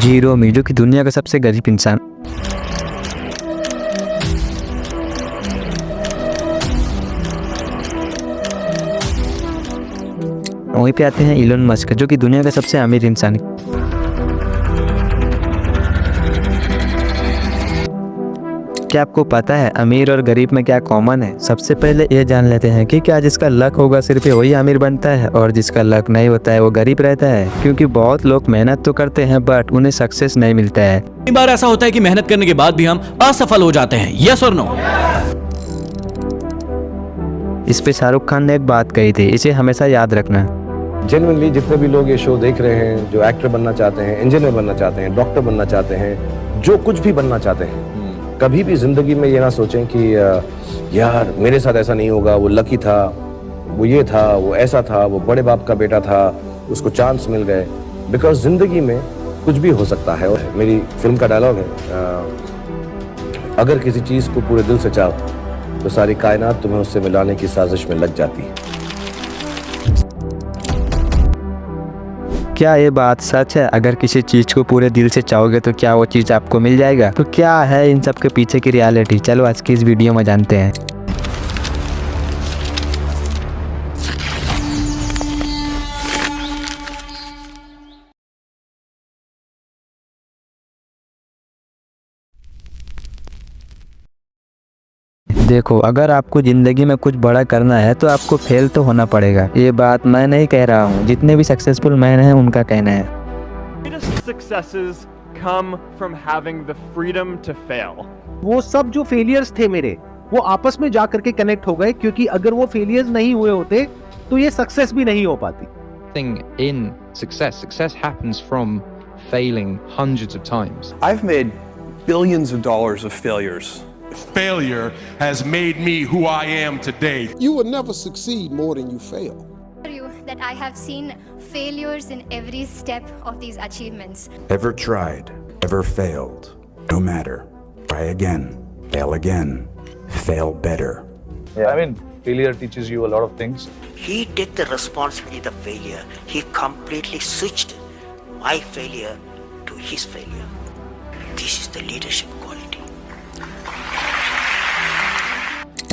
जेरोमी, जो कि दुनिया का सबसे गरीब इंसान। वहीं पे आते हैं इलोन मस्क, जो कि दुनिया का सबसे अमीर इंसान। क्या आपको पता है अमीर और गरीब में क्या कॉमन है? सबसे पहले ये जान लेते हैं कि क्या जिसका लक होगा सिर्फ वही अमीर बनता है और जिसका लक नहीं होता है वो गरीब रहता है। क्योंकि बहुत लोग मेहनत तो करते हैं बट उन्हें सक्सेस नहीं मिलता है। कई बार ऐसा होता है कि मेहनत करने के बाद भी हम असफल हो जाते हैं। यस और नो? इस पे शाहरुख खान ने एक बात कही थी, इसे हमेशा याद रखना। जेन्युइनली जितने भी लोग ये शो देख रहे हैं, जो एक्टर बनना चाहते हैं, इंजीनियर बनना चाहते हैं, डॉक्टर बनना चाहते हैं, जो कुछ भी बनना चाहते हैं, कभी भी जिंदगी में ये ना सोचें कि यार मेरे साथ ऐसा नहीं होगा, वो लकी था, वो ये था, वो ऐसा था, वो बड़े बाप का बेटा था, उसको चांस मिल गए। बिकॉज जिंदगी में कुछ भी हो सकता है। और मेरी फिल्म का डायलॉग है, अगर किसी चीज को पूरे दिल से चाहो तो सारी कायनात तुम्हें उससे मिलाने की साजिश में लग जाती है। क्या ये बात सच है? अगर किसी चीज को पूरे दिल से चाहोगे तो क्या वो चीज आपको मिल जाएगा? तो क्या है इन सब के पीछे की रियलिटी? चलो आज की इस वीडियो में जानते हैं। देखो, अगर आपको जिंदगी में कुछ बड़ा करना है तो आपको फेल तो होना पड़ेगा। ये बात मैं नहीं कह रहा हूँ, जितने भी सक्सेसफुल मैन हैं उनका कहना है। Greatest successes come from having the freedom to fail. वो सब जो फेलियर्स थे मेरे, वो आपस में जा करके कनेक्ट हो गए, क्योंकि अगर वो फेलियर्स नहीं हुए होते तो ये सक्सेस भी नहीं हो पाती। Thing in success happens from failing hundreds of times. I've made billions of dollars of failures. Failure has made me who I am today. You will never succeed more than you fail. That I have seen failures in every step of these achievements. Ever tried, ever failed, no matter. Try again, fail better. Yeah, I mean, failure teaches you a lot of things. He did the responsibility of the failure. He completely switched my failure to his failure. This is the leadership quality.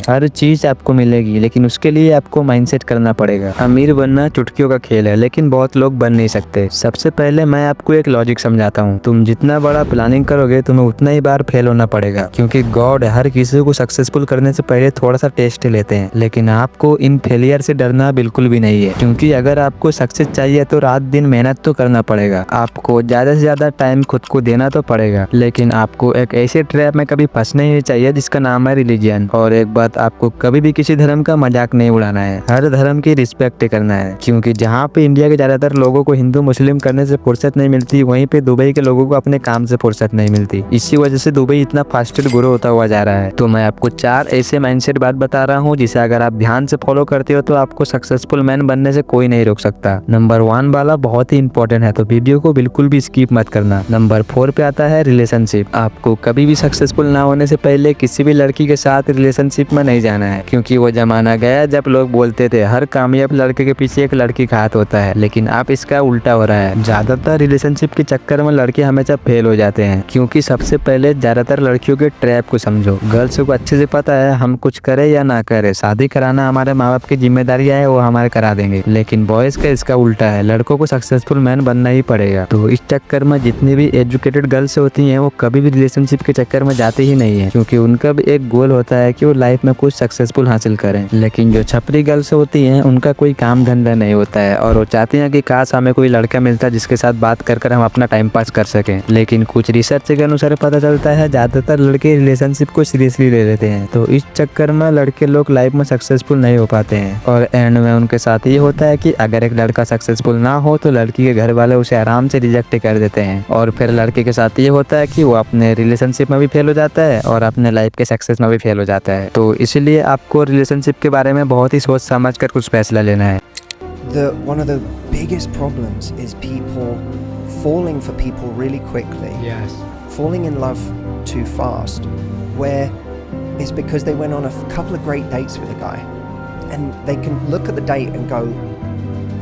हर चीज आपको मिलेगी, लेकिन उसके लिए आपको mindset करना पड़ेगा। अमीर बनना चुटकियों का खेल है, लेकिन बहुत लोग बन नहीं सकते। सबसे पहले मैं आपको एक लॉजिक समझाता हूँ। तुम जितना बड़ा प्लानिंग करोगे तुम्हें उतना ही बार फेल होना पड़ेगा, क्योंकि गॉड हर किसी को सक्सेसफुल करने से पहले थोड़ा सा टेस्ट लेते हैं। लेकिन आपको इन फेलियर से डरना बिल्कुल भी नहीं है, क्योंकि अगर आपको सक्सेस चाहिए तो रात दिन मेहनत तो करना पड़ेगा। आपको ज्यादा से ज्यादा टाइम खुद को देना तो पड़ेगा, लेकिन आपको एक ऐसे ट्रैप में कभी फंसना ही नहीं चाहिए जिसका नाम है रिलीजन। और एक बात, आपको कभी भी किसी धर्म का मजाक नहीं उड़ाना है, हर धर्म की रिस्पेक्ट करना है। क्योंकि जहाँ पे इंडिया के ज्यादातर लोगों को हिंदू मुस्लिम करने से फुर्सत नहीं मिलती, वहीं पे दुबई के लोगों को अपने काम से फुर्सत नहीं मिलती। इसी वजह से दुबई इतना फास्टेड ग्रो होता हुआ जा रहा है। तो मैं आपको 4 ऐसे माइंडसेट बात बता रहा हूँ जिसे अगर आप ध्यान से फॉलो करते हो तो आपको सक्सेसफुल मैन बनने से कोई नहीं रोक सकता। नंबर 1 वाला बहुत ही इंपॉर्टेंट है, तो वीडियो को बिल्कुल भी स्किप मत करना। नंबर 4 पे आता है रिलेशनशिप। आपको कभी भी सक्सेसफुल ना होने से पहले किसी भी लड़की के साथ रिलेशनशिप में नहीं जाना है, क्योंकि वो जमाना गया जब लोग बोलते थे हर कामयाब लड़के के पीछे एक लड़की का हाथ होता है। लेकिन अब इसका उल्टा हो रहा है। ज्यादातर रिलेशनशिप के चक्कर में लड़के हमेशा फेल हो जाते हैं, क्योंकि सबसे पहले ज्यादातर लड़कियों के ट्रैप को समझो। गर्ल्स को अच्छे से पता है हम कुछ करे या ना करे, शादी कराना हमारे माँ बाप की जिम्मेदारी है, वो हमारे करा देंगे। लेकिन बॉयज का इसका उल्टा है, लड़कों को सक्सेसफुल मैन बनना ही पड़ेगा। तो इस चक्कर में जितनी भी एजुकेटेड गर्ल्स होती हैं वो कभी भी रिलेशनशिप के चक्कर में जाती ही नहीं है, क्योंकि उनका भी एक गोल होता है कि वो लाइफ में कुछ सक्सेसफुल हासिल करें। लेकिन जो छपरी गर्ल्स होती हैं उनका कोई काम धंधा नहीं होता है, और वो चाहती हैं कि काश हमें कोई लड़का मिलता जिसके साथ बात कर हम अपना टाइम पास कर सकें। लेकिन कुछ रिसर्च के अनुसार पता चलता है ज्यादातर लड़के रिलेशनशिप को सीरियसली ले लेते हैं, तो इस चक्कर में लड़के लोग लाइफ में सक्सेसफुल नहीं हो पाते हैं। और एंड में उनके साथ ये होता है कि अगर एक लड़का सक्सेसफुल ना हो तो लड़की के घर वाले उसे आराम से रिजेक्ट कर देते हैं, और फिर लड़के के साथ ये होता है कि वो अपने रिलेशनशिप में भी फेल हो जाता है और अपने लाइफ के सक्सेस में भी फेल हो जाता है। तो इसलिए आपको रिलेशनशिप के बारे में बहुत ही सोच समझ कर कुछ फैसला लेना है। One of the biggest problems is people falling for people really quickly. Yes. Falling in love too fast, where it's because they went on a couple of great dates with a guy, and they can look at the date and go,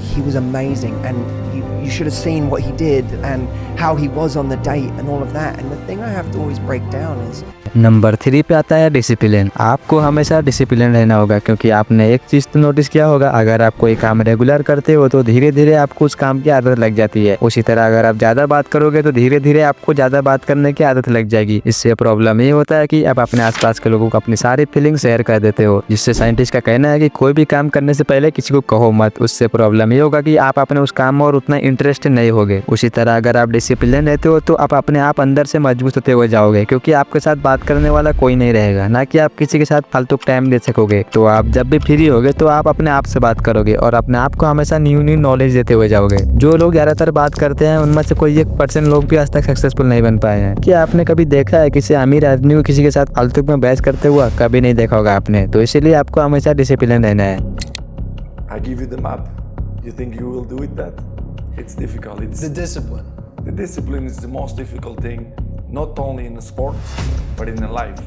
he was amazing, and you should have seen what he did and how he was on the date and all of that. And the thing I have to always break down is number 3 पे आता है discipline. आपको हमेशा discipline रहना होगा, क्योंकि आपने एक चीज तो नोटिस किया होगा, अगर आप कोई काम रेगुलर करते हो तो धीरे धीरे आपको उस काम की आदत लग जाती है। उसी तरह अगर आप ज्यादा बात करोगे तो धीरे धीरे आपको ज्यादा बात करने की आदत लग जाएगी। इससे प्रॉब्लम ये होता है कि आप अपने आसपास के लोगों को अपनी सारी फीलिंग शेयर कर देते हो, जिससे साइंटिस्ट का कहना है कि कोई भी काम करने से पहले किसी को कहो मत। उससे प्रॉब्लम ये होगा कि आप अपने उस काम में और उतना इंटरेस्टेड नहीं होगे। उसी तरह अगर आप डिसिप्लिन रहते हो तो आप अपने आप अंदर से मजबूत होते हुए जाओगे, क्योंकि आपके साथ बात करने वाला कोई नहीं रहेगा, ना कि आप किसी के साथ फालतू टाइम दे सकोगे। तो आप जब भी फ्री होगे तो आप अपने आप से बात करोगे और अपने आप को हमेशा न्यू नॉलेज देते हुए जाओगे। जो लोग ज्यादातर बात करते हैं उनमें से कोई 1% लोग भी आज तक सक्सेसफुल नहीं बन पाए हैं। क्या आपने कभी देखा है किसी अमीर आदमी को किसी के साथ फालतू में बहस करते हुआ? कभी नहीं देखा होगा आपने। तो इसीलिए आपको हमेशा डिसिप्लिन रहना है। I give you the map. You think you will do it that? It's difficult. It's the discipline. The discipline is the most difficult thing, not only in a sport, but in a life.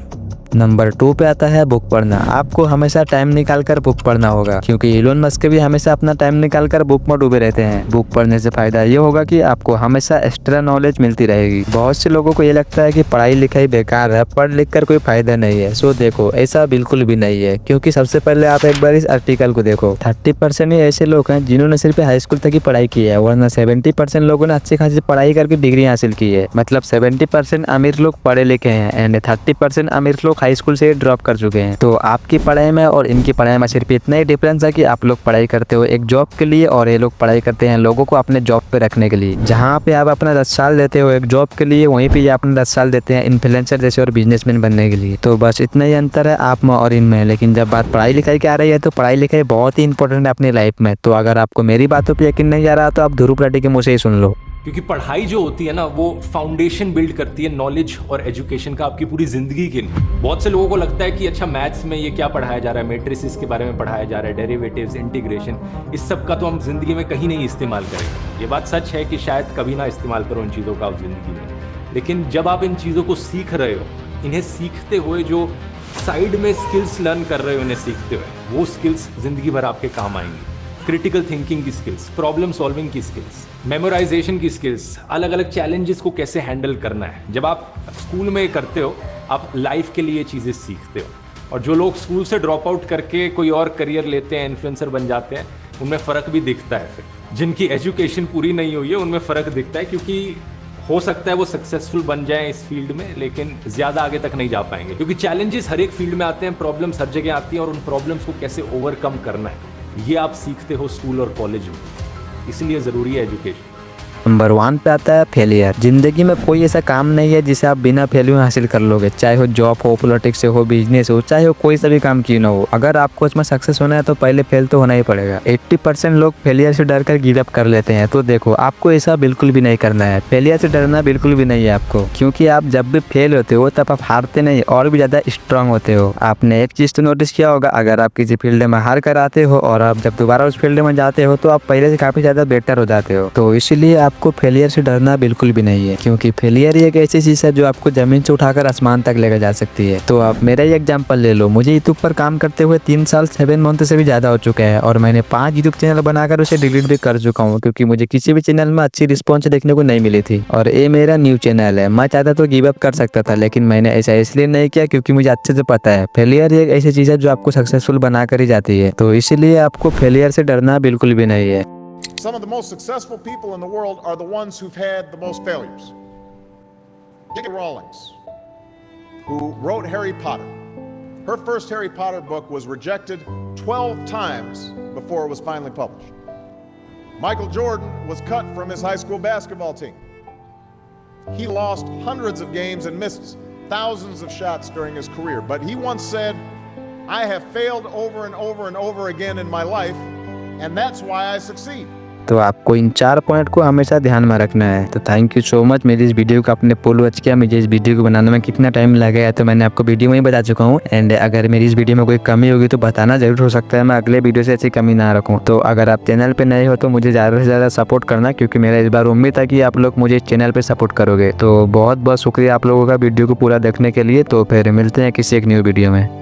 Number 2 पे आता है book पढ़ना। आपको हमेशा time निकाल कर book पढ़ना होगा, क्योंकि इलोन मस्क भी हमेशा अपना टाइम निकाल कर बुक में डूबे रहते हैं। बुक पढ़ने से फायदा ये होगा कि आपको हमेशा एक्स्ट्रा नॉलेज मिलती रहेगी। बहुत से लोगों को ये लगता है कि पढ़ाई लिखाई बेकार है, पढ़ लिख कर कोई फायदा नहीं है। सो देखो, ऐसा बिल्कुल भी नहीं है, क्योंकि सबसे पहले आप एक बार इस आर्टिकल को देखो। 30% ही ऐसे लोग हैं जिन्होंने सिर्फ हाई स्कूल तक ही पढ़ाई की है, वरना 70% लोगों ने अच्छी खासी पढ़ाई करके डिग्री हासिल की है। मतलब 70% अमीर लोग पढ़े लिखे हैं एंड 30% अमीर लोग हाई स्कूल से ड्रॉप कर चुके हैं। तो आपकी पढ़ाई में और इनकी पढ़ाई में सिर्फ इतना ही डिफरेंस है कि आप लोग पढ़ाई करते हो एक जॉब के लिए और ये लोग पढ़ाई करते हैं लोगों को अपने जॉब पे रखने के लिए। जहाँ पे आप अपना 10 साल देते हो एक जॉब के लिए, वहीं पे ये अपने 10 साल देते हैं इन्फ्लुएंसर जैसे और बिजनेसमैन बनने के लिए। तो बस इतना ही अंतर है आप में और इनमें। लेकिन जब बात पढ़ाई लिखाई की आ रही है तो पढ़ाई लिखाई बहुत ही इंपॉर्टेंट है अपनी लाइफ में। तो अगर आपको मेरी बातों पर यकीन नहीं आ रहा तो आप ध्रुव राठी के मुँह से ही सुन लो। क्योंकि पढ़ाई जो होती है ना, वो फाउंडेशन बिल्ड करती है नॉलेज और एजुकेशन का आपकी पूरी जिंदगी के लिए। बहुत से लोगों को लगता है कि अच्छा मैथ्स में ये क्या पढ़ाया जा रहा है, मैट्रिसेस के बारे में पढ़ाया जा रहा है, डेरिवेटिव्स, इंटीग्रेशन, इस सब का तो हम जिंदगी में कहीं नहीं इस्तेमाल करेंगे। ये बात सच है कि शायद कभी ना इस्तेमाल करो इन चीज़ों का आप जिंदगी में। लेकिन जब आप इन चीज़ों को सीख रहे हो, इन्हें सीखते हुए जो साइड में स्किल्स लर्न कर रहे हो, इन्हें सीखते हुए वो स्किल्स जिंदगी भर आपके काम आएंगी। क्रिटिकल थिंकिंग की स्किल्स, प्रॉब्लम सॉल्विंग की स्किल्स, मेमोराइजेशन की स्किल्स, अलग अलग चैलेंजेस को कैसे हैंडल करना है। जब आप स्कूल में करते हो, आप लाइफ के लिए चीज़ें सीखते हो। और जो लोग स्कूल से ड्रॉप आउट करके कोई और करियर लेते हैं, इन्फ्लुएंसर बन जाते हैं, उनमें फ़र्क भी दिखता है। फिर जिनकी एजुकेशन पूरी नहीं हुई है उनमें फ़र्क दिखता है, क्योंकि हो सकता है वो सक्सेसफुल बन जाएं इस फील्ड में, लेकिन ज़्यादा आगे तक नहीं जा पाएंगे, क्योंकि चैलेंजेस हर एक फील्ड में आते हैं, प्रॉब्लम्स हर जगह आती हैं, और उन प्रॉब्लम्स को कैसे ओवरकम करना है ये आप सीखते हो स्कूल और कॉलेज में। इसलिए ज़रूरी है एजुकेशन। नंबर 1 पे आता है फेलियर। जिंदगी में कोई ऐसा काम नहीं है जिसे आप बिना फेलियर हासिल कर लोगे, चाहे हो जॉब हो, पॉलिटिक्स से हो, बिजनेस हो, चाहे हो कोई सा भी काम क्यों ना हो। अगर आपको इसमें सक्सेस होना है तो पहले फेल तो होना ही पड़ेगा। 80% लोग फेलियर से डर कर गिव अप कर लेते हैं। तो देखो, आपको ऐसा बिल्कुल भी नहीं करना है। फेलियर से डरना बिल्कुल भी नहीं है आपको, क्योंकि आप जब भी फेल होते हो तब आप हारते नहीं और भी ज्यादा स्ट्रांग होते हो। आपने एक चीज तो नोटिस किया होगा, अगर आप किसी फील्ड में हार कर आते हो और आप जब दोबारा उस फील्ड में जाते हो तो आप पहले से काफी ज्यादा बेटर हो जाते हो। तो इसीलिए आपको फेलियर से डरना बिल्कुल भी नहीं है, क्योंकि फेलियर एक ऐसी चीज है जो आपको जमीन से उठाकर आसमान तक लेकर जा सकती है। तो आप मेरा ही एग्जांपल ले लो। मुझे यूट्यूब पर काम करते हुए 3 साल 7 मंथ से भी ज्यादा हो चुका है और मैंने 5 यूट्यूब चैनल बनाकर उसे डिलीट भी कर चुका हूँ, क्योंकि मुझे किसी भी चैनल में अच्छी रिस्पॉन्स देखने को नहीं मिली थी। और ये मेरा न्यू चैनल है। मैं चाहता तो गिव अप कर सकता था, लेकिन मैंने ऐसा इसलिए नहीं किया क्योंकि मुझे अच्छे से पता है फेलियर एक ऐसी चीज है जो आपको सक्सेसफुल बना कर ही जाती है। तो इसीलिए आपको फेलियर से डरना बिल्कुल भी नहीं है। Some of the most successful people in the world are the ones who've had the most failures. J.K. Rowling, who wrote Harry Potter. Her first Harry Potter book was rejected 12 times before it was finally published. Michael Jordan was cut from his high school basketball team. He lost hundreds of games and missed thousands of shots during his career, but he once said, "I have failed over and over and over again in my life, and that's why I succeed." तो आपको इन 4 point को हमेशा ध्यान में रखना है। तो thank you so much मेरी इस वीडियो को आपने फुल वॉच किया। मुझे इस वीडियो को बनाने में कितना टाइम लगा है तो मैंने आपको वीडियो में ही बता चुका हूँ। एंड अगर मेरी इस वीडियो में कोई कमी होगी तो बताना जरूर, हो सकता है मैं अगले वीडियो से ऐसी कमी ना रखूँ। तो अगर आप चैनल पे नए हो तो मुझे ज़्यादा से ज़्यादा सपोर्ट करना, क्योंकि मेरा इस बार उम्मीद था कि आप लोग मुझे इस चैनल पर सपोर्ट करोगे। तो बहुत बहुत शुक्रिया आप लोगों का वीडियो को पूरा देखने के लिए। तो फिर मिलते हैं किसी एक न्यू वीडियो में।